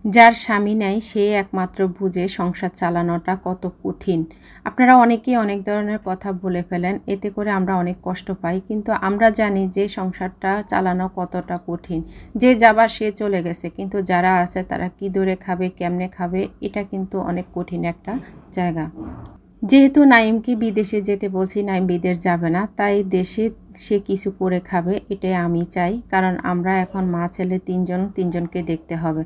যার স্বামী নাই সে একমাত্র বুঝে সংসার চালানোটা কত কঠিন। আপনারা অনেকেই অনেক ধরনের কথা বলে ফেলেন, এতে করে আমরা অনেক কষ্ট পাই, কিন্তু আমরা জানি যে সংসারটা চালানো কতটা কঠিন। যে যাবার সে চলে গেছে, কিন্তু যারা আছে তারা কি দরে খাবে, কেমনে খাবে, এটা কিন্তু অনেক কঠিন একটা জায়গা। যেহেতু নাইমকে বিদেশে যেতে বলছি, নাইম বিদেশ যাবে না, তাই দেশে সে কিছু করে খাবে এটাই আমি চাই। কারণ আমরা এখন মা ছেলে তিনজনকে দেখতে হবে।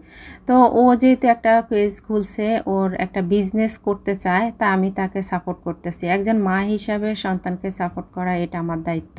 তো ও যেহেতু একটা পেজ খুলছে, ওর একটা বিজনেস করতে চায়, তা আমি তাকে সাপোর্ট করতেছি। একজন মা হিসাবে সন্তানকে সাপোর্ট করা এটা আমার দায়িত্ব।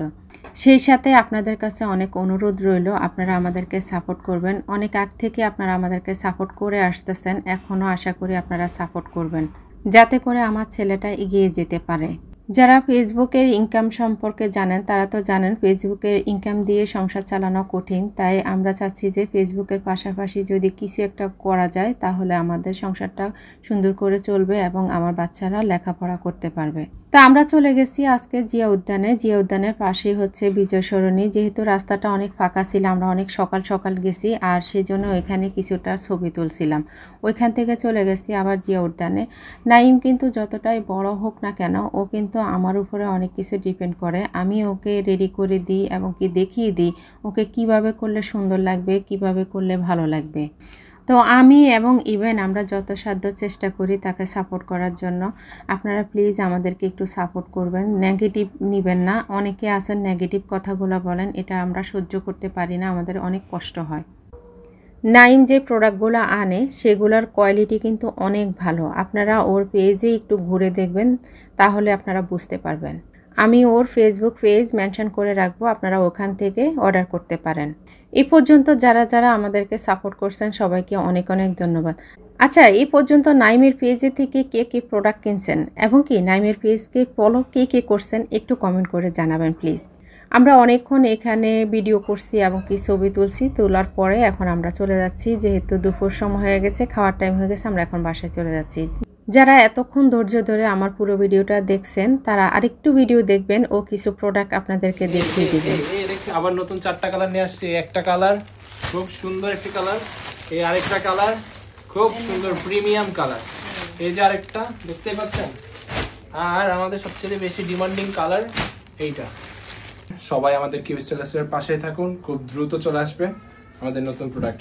সেই সাথে আপনাদের কাছে অনেক অনুরোধ রইল, আপনারা আমাদেরকে সাপোর্ট করবেন। অনেক আগ থেকে আপনারা আমাদেরকে সাপোর্ট করে আসতেছেন, এখনও আশা করি আপনারা সাপোর্ট করবেন, যাতে করে আমার ছেলেটা এগিয়ে যেতে পারে। যারা ফেসবুকের ইনকাম সম্পর্কে জানেন তারা তো জানেন ফেসবুকের ইনকাম দিয়ে সংসার চালানো কঠিন। তাই আমরা চাচ্ছি যে ফেসবুকের পাশাপাশি যদি কিছু একটা করা যায় তাহলে আমাদের সংসারটা সুন্দর করে চলবে এবং আমার বাচ্চারা লেখাপড়া করতে পারবে। তা আমরা চলে গেছি আজকে জিয়া উদ্যানে। জিয়া উদ্যানের পাশেই হচ্ছে বিজয় সরণি। যেহেতু রাস্তাটা অনেক ফাঁকা ছিল, আমরা অনেক সকাল সকাল গেছি, আর সেই জন্য ওইখানে কিছুটা ছবি তুলছিলাম। ওইখান থেকে চলে গেছি আবার জিয়া উদ্যানে। নাইম কিন্তু যতটাই বড় হোক না কেন, ও কিন্তু আমার উপরে অনেক কিছু ডিপেন্ড করে। আমি ওকে রেডি করে দিই এবং কি দেখিয়ে দিই ওকে কিভাবে করলে সুন্দর লাগবে, কিভাবে করলে ভালো লাগবে। তো আমি এবং ইভেন আমরা যত সাধ্য চেষ্টা করি তাকে সাপোর্ট করার জন্য। আপনারা প্লিজ আমাদেরকে একটু সাপোর্ট করবেন, নেগেটিভ নেবেন না। অনেকে আছেন নেগেটিভ কথাগুলো বলেন, এটা আমরা সহ্য করতে পারি না, আমাদের অনেক কষ্ট হয়। নাইম যে প্রোডাক্টগুলো আনে সেগুলোর কোয়ালিটি কিন্তু অনেক ভালো। আপনারা ওর পেজে একটু ঘুরে দেখবেন, তাহলে আপনারা বুঝতে পারবেন। আমি ওর ফেসবুক পেজ মেনশন করে রাখবো, আপনারা ওখান থেকে অর্ডার করতে পারেন। এই পর্যন্ত যারা আমাদেরকে সাপোর্ট করছেন সবাইকে অনেক অনেক ধন্যবাদ। আচ্ছা, এই পর্যন্ত নাইমের পেজে থেকে কে প্রোডাক্ট কিনছেন এবং কি নাইমের পেজকে ফলো কে করছেন একটু কমেন্ট করে জানাবেন প্লিজ। আমরা অনেকক্ষণ এখানে ভিডিও করছি এবং কি ছবি তুলছি, তোলার পরে এখন আমরা চলে যাচ্ছি। যেহেতু দুপুর সময় হয়ে গেছে, খাওয়ার টাইম হয়ে গেছে, আমরা এখন বাসায় চলে যাচ্ছি। যারা এতক্ষণ ধৈর্য ধরে আমার পুরো ভিডিওটা দেখছেন তারা আরেকটু ভিডিও দেখবেন ও কিছু প্রোডাক্ট আপনাদেরকে দেখিয়ে দিবেন। আবার নতুন 4টা কালার নিয়ে আসছি। একটা কালার খুব সুন্দর, একটি কালার, এই আরেকটা কালার খুব সুন্দর প্রিমিয়াম কালার, এই যে আরেকটা দেখতে পাচ্ছেন, আর আমাদের সবচেয়ে বেশি ডিমান্ডিং কালার এইটা। সবাই আমাদের কিউ স্টাইলসের পাশেই থাকুন, খুব দ্রুত চলে আসবে আমাদের নতুন প্রোডাক্ট।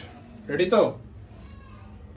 রেডি তো?